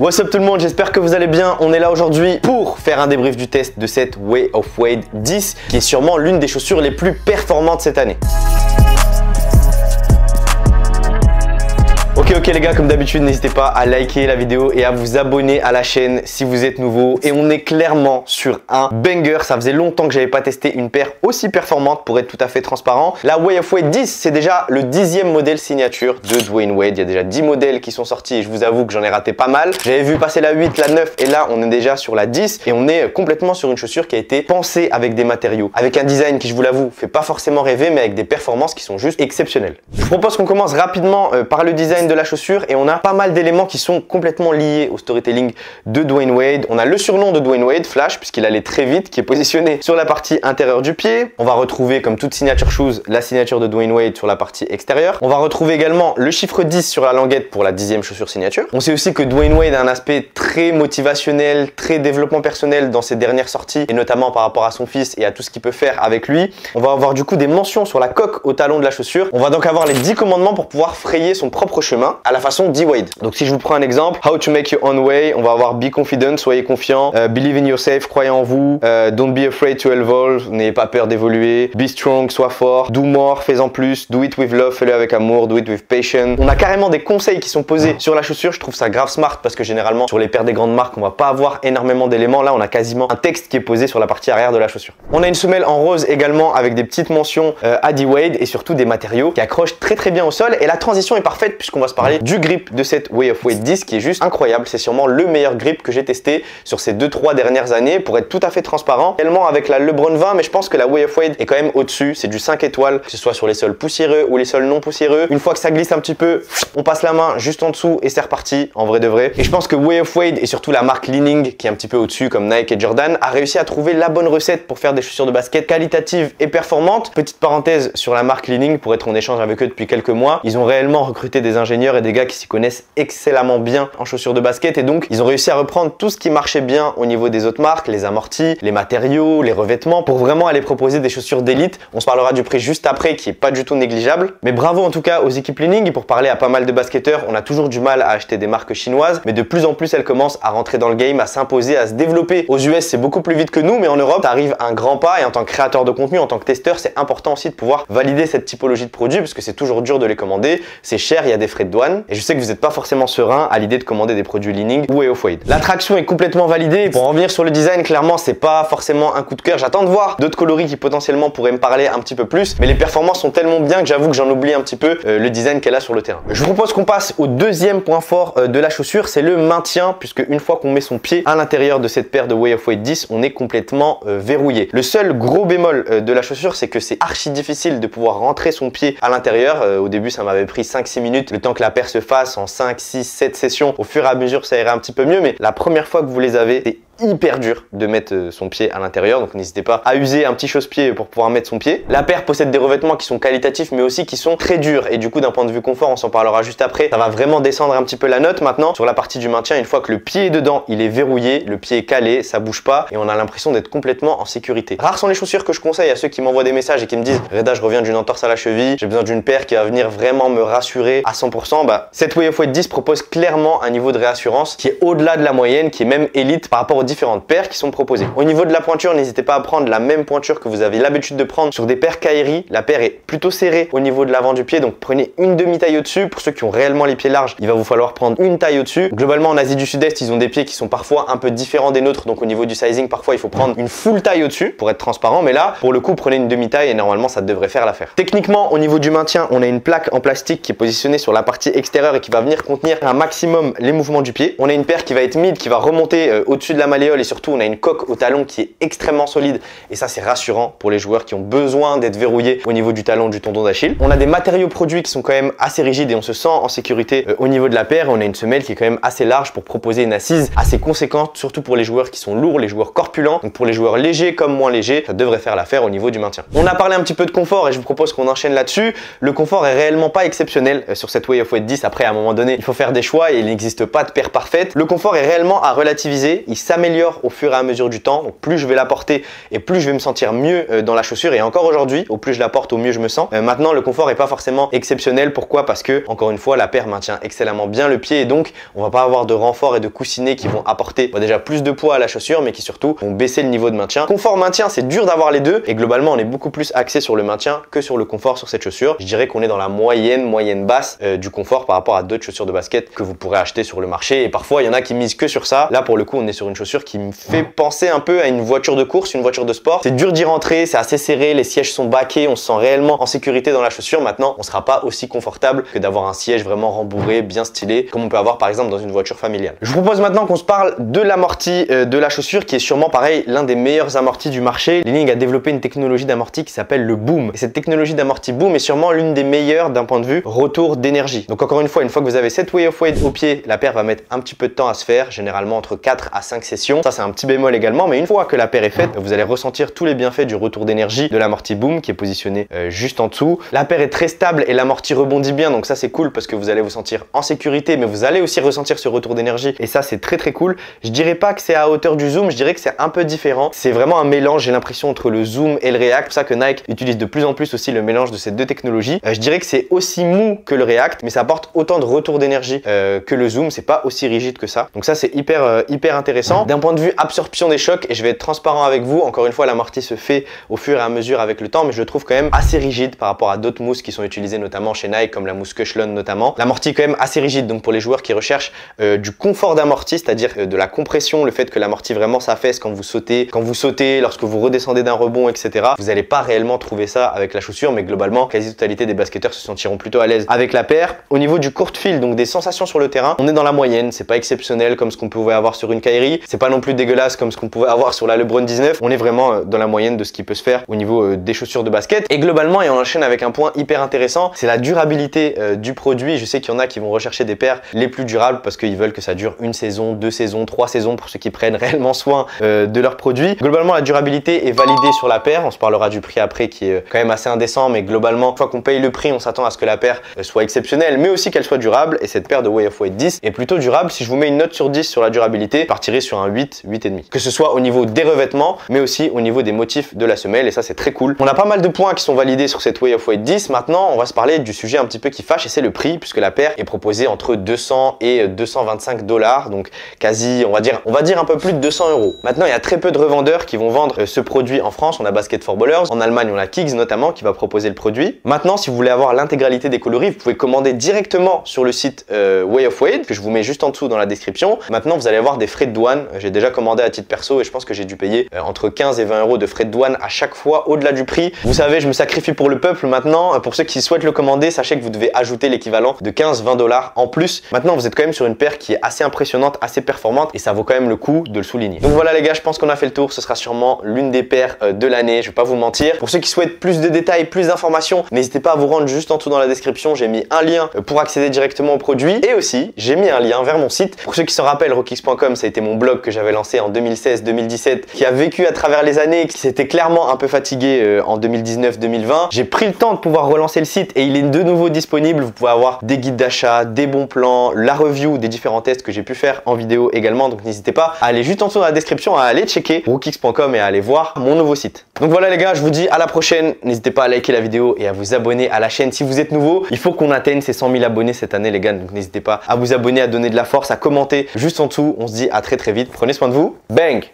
What's up tout le monde, j'espère que vous allez bien. On est là aujourd'hui pour faire un débrief du test de cette Way of Wade 10 qui est sûrement l'une des chaussures les plus performantes cette année. Ok les gars, comme d'habitude, n'hésitez pas à liker la vidéo et à vous abonner à la chaîne si vous êtes nouveau. Et on est clairement sur un banger. Ça faisait longtemps que j'avais pas testé une paire aussi performante pour être tout à fait transparent. La Way of Wade 10, c'est déjà le 10e modèle signature de Dwyane Wade. Il y a déjà 10 modèles qui sont sortis et je vous avoue que j'en ai raté pas mal. J'avais vu passer la 8, la 9 et là on est déjà sur la 10 et on est complètement sur une chaussure qui a été pensée avec des matériaux, avec un design qui, je vous l'avoue, fait pas forcément rêver mais avec des performances qui sont juste exceptionnelles. Je vous propose qu'on commence rapidement par le design de la chaussure et on a pas mal d'éléments qui sont complètement liés au storytelling de Dwyane Wade. On a le surnom de Dwyane Wade, Flash, puisqu'il allait très vite, qui est positionné sur la partie intérieure du pied. On va retrouver, comme toute signature shoes, la signature de Dwyane Wade sur la partie extérieure. On va retrouver également le chiffre 10 sur la languette pour la 10e chaussure signature. On sait aussi que Dwyane Wade a un aspect très motivationnel, très développement personnel dans ses dernières sorties, et notamment par rapport à son fils et à tout ce qu'il peut faire avec lui. On va avoir du coup des mentions sur la coque au talon de la chaussure. On va donc avoir les 10 commandements pour pouvoir frayer son propre chemin à la façon D-Wade. Donc si je vous prends un exemple, how to make your own way, on va avoir be confident, soyez confiant, believe in yourself, croyez en vous, don't be afraid to evolve, n'ayez pas peur d'évoluer, be strong, sois fort, do more, fais-en plus, do it with love, fais-le avec amour, do it with patience. On a carrément des conseils qui sont posés sur la chaussure. Je trouve ça grave smart parce que généralement sur les paires des grandes marques on va pas avoir énormément d'éléments. Là on a quasiment un texte qui est posé sur la partie arrière de la chaussure. On a une semelle en rose également avec des petites mentions à D-Wade et surtout des matériaux qui accrochent très bien au sol, et la transition est parfaite puisqu'on va se parler du grip de cette Way of Wade 10 qui est juste incroyable. C'est sûrement le meilleur grip que j'ai testé sur ces 2-3 dernières années pour être tout à fait transparent. Tellement avec la LeBron 20, mais je pense que la Way of Wade est quand même au-dessus. C'est du 5 étoiles, que ce soit sur les sols poussiéreux ou les sols non poussiéreux. Une fois que ça glisse un petit peu, on passe la main juste en dessous et c'est reparti en vrai de vrai. Et je pense que Way of Wade et surtout la marque Li-Ning qui est un petit peu au-dessus comme Nike et Jordan a réussi à trouver la bonne recette pour faire des chaussures de basket qualitatives et performantes. Petite parenthèse sur la marque Li-Ning, pour être en échange avec eux depuis quelques mois, ils ont réellement recruté des ingénieurs et des gars qui s'y connaissent excellemment bien en chaussures de basket, et donc ils ont réussi à reprendre tout ce qui marchait bien au niveau des autres marques, les amortis, les matériaux, les revêtements, pour vraiment aller proposer des chaussures d'élite. On se parlera du prix juste après qui est pas du tout négligeable, mais bravo en tout cas aux équipes Li-Ning. Et pour parler à pas mal de basketteurs, on a toujours du mal à acheter des marques chinoises, mais de plus en plus elles commencent à rentrer dans le game, à s'imposer, à se développer. Aux US c'est beaucoup plus vite que nous, mais en Europe ça arrive un grand pas, et en tant que créateur de contenu, en tant que testeur, c'est important aussi de pouvoir valider cette typologie de produits parce que c'est toujours dur de les commander, c'est cher, il y a des frais de douane, et je sais que vous n'êtes pas forcément serein à l'idée de commander des produits Li-Ning ou Way of Wade. La traction est complètement validée. Pour en revenir sur le design, clairement c'est pas forcément un coup de cœur. J'attends de voir d'autres coloris qui potentiellement pourraient me parler un petit peu plus, mais les performances sont tellement bien que j'avoue que j'en oublie un petit peu le design qu'elle a sur le terrain. Je vous propose qu'on passe au deuxième point fort de la chaussure, c'est le maintien, puisque une fois qu'on met son pied à l'intérieur de cette paire de Way of Wade 10, on est complètement verrouillé. Le seul gros bémol de la chaussure, c'est que c'est archi difficile de pouvoir rentrer son pied à l'intérieur. Au début ça m'avait pris 5-6 minutes, le temps que la paire se fasse en 5, 6, 7 sessions. Au fur et à mesure ça irait un petit peu mieux, mais la première fois que vous les avez, c'est hyper dur de mettre son pied à l'intérieur, donc n'hésitez pas à user un petit chausse-pied pour pouvoir mettre son pied. La paire possède des revêtements qui sont qualitatifs mais aussi qui sont très durs, et du coup d'un point de vue confort, on s'en parlera juste après, ça va vraiment descendre un petit peu la note. Maintenant sur la partie du maintien, une fois que le pied est dedans, il est verrouillé, le pied est calé, ça bouge pas et on a l'impression d'être complètement en sécurité. Rares sont les chaussures que je conseille à ceux qui m'envoient des messages et qui me disent Reda, je reviens d'une entorse à la cheville, j'ai besoin d'une paire qui va venir vraiment me rassurer à 100%. Cette Way of Wade 10 propose clairement un niveau de réassurance qui est au-delà de la moyenne, qui est même élite par rapport aux différentes paires qui sont proposées. Au niveau de la pointure, n'hésitez pas à prendre la même pointure que vous avez l'habitude de prendre sur des paires Kairi. La paire est plutôt serrée au niveau de l'avant du pied, donc prenez une demi-taille au-dessus. Pour ceux qui ont réellement les pieds larges, il va vous falloir prendre une taille au-dessus. Globalement en Asie du Sud-Est, ils ont des pieds qui sont parfois un peu différents des nôtres, donc au niveau du sizing, parfois il faut prendre une full taille au-dessus pour être transparent, mais là pour le coup prenez une demi-taille et normalement ça devrait faire l'affaire. Techniquement au niveau du maintien, on a une plaque en plastique qui est positionnée sur la partie extérieure et qui va venir contenir un maximum les mouvements du pied. On a une paire qui va être mid, qui va remonter au-dessus de la malléole, et surtout on a une coque au talon qui est extrêmement solide, et ça c'est rassurant pour les joueurs qui ont besoin d'être verrouillés au niveau du talon, du tendon d'Achille. On a des matériaux produits qui sont quand même assez rigides et on se sent en sécurité au niveau de la paire. On a une semelle qui est quand même assez large pour proposer une assise assez conséquente, surtout pour les joueurs qui sont lourds, les joueurs corpulents. Donc pour les joueurs légers comme moins légers, ça devrait faire l'affaire au niveau du maintien. On a parlé un petit peu de confort et je vous propose qu'on enchaîne là-dessus. Le confort est réellement pas exceptionnel sur cette Way of Wade 10. Après à un moment donné, il faut faire des choix et il n'existe pas de paire parfaite. Le confort est réellement à relativiser, il s'améliore s'améliore au fur et à mesure du temps. Donc plus je vais la porter et plus je vais me sentir mieux dans la chaussure. Et encore aujourd'hui, au plus je la porte, au mieux je me sens. Maintenant, le confort n'est pas forcément exceptionnel. Pourquoi? Parce que, encore une fois, la paire maintient excellemment bien le pied et donc on va pas avoir de renfort et de coussinets qui vont apporter déjà plus de poids à la chaussure, mais qui surtout vont baisser le niveau de maintien. Confort, maintien, c'est dur d'avoir les deux et globalement, on est beaucoup plus axé sur le maintien que sur le confort sur cette chaussure. Je dirais qu'on est dans la moyenne basse du confort par rapport à d'autres chaussures de basket que vous pourrez acheter sur le marché. Et parfois, il y en a qui misent que sur ça. Là, pour le coup, on est sur une chaussure qui me fait penser un peu à une voiture de course, une voiture de sport. C'est dur d'y rentrer, c'est assez serré, les sièges sont baqués, on se sent réellement en sécurité dans la chaussure. Maintenant, on sera pas aussi confortable que d'avoir un siège vraiment rembourré, bien stylé, comme on peut avoir par exemple dans une voiture familiale. Je vous propose maintenant qu'on se parle de l'amorti de la chaussure, qui est sûrement pareil, l'un des meilleurs amortis du marché. Li-Ning a développé une technologie d'amorti qui s'appelle le Boom. Et cette technologie d'amorti Boom est sûrement l'une des meilleures d'un point de vue retour d'énergie. Donc encore une fois que vous avez cette Way of Weight au pied, la paire va mettre un petit peu de temps à se faire, généralement entre 4 à 5 sessions. Ça, c'est un petit bémol également, mais une fois que la paire est faite, vous allez ressentir tous les bienfaits du retour d'énergie de l'amorti Boom qui est positionné juste en dessous. La paire est très stable et l'amorti rebondit bien, donc ça c'est cool parce que vous allez vous sentir en sécurité, mais vous allez aussi ressentir ce retour d'énergie et ça c'est très cool. Je dirais pas que c'est à hauteur du Zoom, je dirais que c'est un peu différent. C'est vraiment un mélange, j'ai l'impression, entre le Zoom et le React. C'est pour ça que Nike utilise de plus en plus aussi le mélange de ces deux technologies. Je dirais que c'est aussi mou que le React, mais ça apporte autant de retour d'énergie que le Zoom. C'est pas aussi rigide que ça. Donc ça c'est hyper intéressant. D'un point de vue absorption des chocs, et je vais être transparent avec vous, encore une fois l'amorti se fait au fur et à mesure avec le temps, mais je le trouve quand même assez rigide par rapport à d'autres mousses qui sont utilisées notamment chez Nike, comme la mousse Cushlon notamment. L'amorti est quand même assez rigide, donc pour les joueurs qui recherchent du confort d'amorti, c'est-à-dire de la compression, le fait que l'amorti vraiment s'affaisse quand vous sautez, lorsque vous redescendez d'un rebond, etc. Vous n'allez pas réellement trouver ça avec la chaussure, mais globalement, quasi-totalité des basketteurs se sentiront plutôt à l'aise avec la paire. Au niveau du court feel, donc des sensations sur le terrain, on est dans la moyenne, c'est pas exceptionnel comme ce qu'on pouvait avoir sur une Kyrie, c'est pas non plus dégueulasse comme ce qu'on pouvait avoir sur la LeBron 19, on est vraiment dans la moyenne de ce qui peut se faire au niveau des chaussures de basket. Et globalement, et on enchaîne avec un point hyper intéressant, c'est la durabilité du produit. Je sais qu'il y en a qui vont rechercher des paires les plus durables parce qu'ils veulent que ça dure une saison, 2 saisons, 3 saisons pour ceux qui prennent réellement soin de leurs produits. Globalement, la durabilité est validée sur la paire. On se parlera du prix après qui est quand même assez indécent, mais globalement, une fois qu'on paye le prix, on s'attend à ce que la paire soit exceptionnelle, mais aussi qu'elle soit durable. Et cette paire de Way of Weight 10 est plutôt durable. Si je vous mets une note sur 10 sur la durabilité, je partirai sur un 8, 8,5. Que ce soit au niveau des revêtements, mais aussi au niveau des motifs de la semelle. Et ça, c'est très cool. On a pas mal de points qui sont validés sur cette Way of Weight 10. Maintenant, on va se parler du sujet un petit peu qui fâche et c'est le prix, puisque la paire est proposée entre 200 et 225 $, donc quasi, on va dire un peu plus de 200 €. Maintenant, il y a très peu de revendeurs qui vont vendre ce produit en France. On a Basket for Ballers, en Allemagne, on a Kicks notamment qui va proposer le produit. Maintenant, si vous voulez avoir l'intégralité des coloris, vous pouvez commander directement sur le site Way of Weight, que je vous mets juste en dessous dans la description. Maintenant, vous allez avoir des frais de douane. J'ai déjà commandé à titre perso et je pense que j'ai dû payer entre 15 et 20 € de frais de douane à chaque fois au-delà du prix. Vous savez, je me sacrifie pour le peuple maintenant. Pour ceux qui souhaitent le commander, sachez que vous devez ajouter l'équivalent de 15-20 $ en plus. Maintenant, vous êtes quand même sur une paire qui est assez impressionnante, assez performante et ça vaut quand même le coup de le souligner. Donc voilà les gars, je pense qu'on a fait le tour. Ce sera sûrement l'une des paires de l'année, je vais pas vous mentir. Pour ceux qui souhaitent plus de détails, plus d'informations, n'hésitez pas à vous rendre juste en dessous dans la description. J'ai mis un lien pour accéder directement au produit et aussi j'ai mis un lien vers mon site. Pour ceux qui se rappellent, rockx.com, ça a été mon blog que j'avais lancé en 2016-2017, qui a vécu à travers les années, qui s'était clairement un peu fatigué en 2019-2020. J'ai pris le temps de pouvoir relancer le site et il est de nouveau disponible. Vous pouvez avoir des guides d'achat, des bons plans, la review des différents tests que j'ai pu faire en vidéo également. Donc n'hésitez pas à aller juste en dessous dans la description, à aller checker rookx.com et à aller voir mon nouveau site. Donc voilà les gars, je vous dis à la prochaine. N'hésitez pas à liker la vidéo et à vous abonner à la chaîne si vous êtes nouveau. Il faut qu'on atteigne ces 100 000 abonnés cette année les gars. Donc n'hésitez pas à vous abonner, à donner de la force, à commenter juste en dessous. On se dit à très vite. Prenez soin de vous. Bang!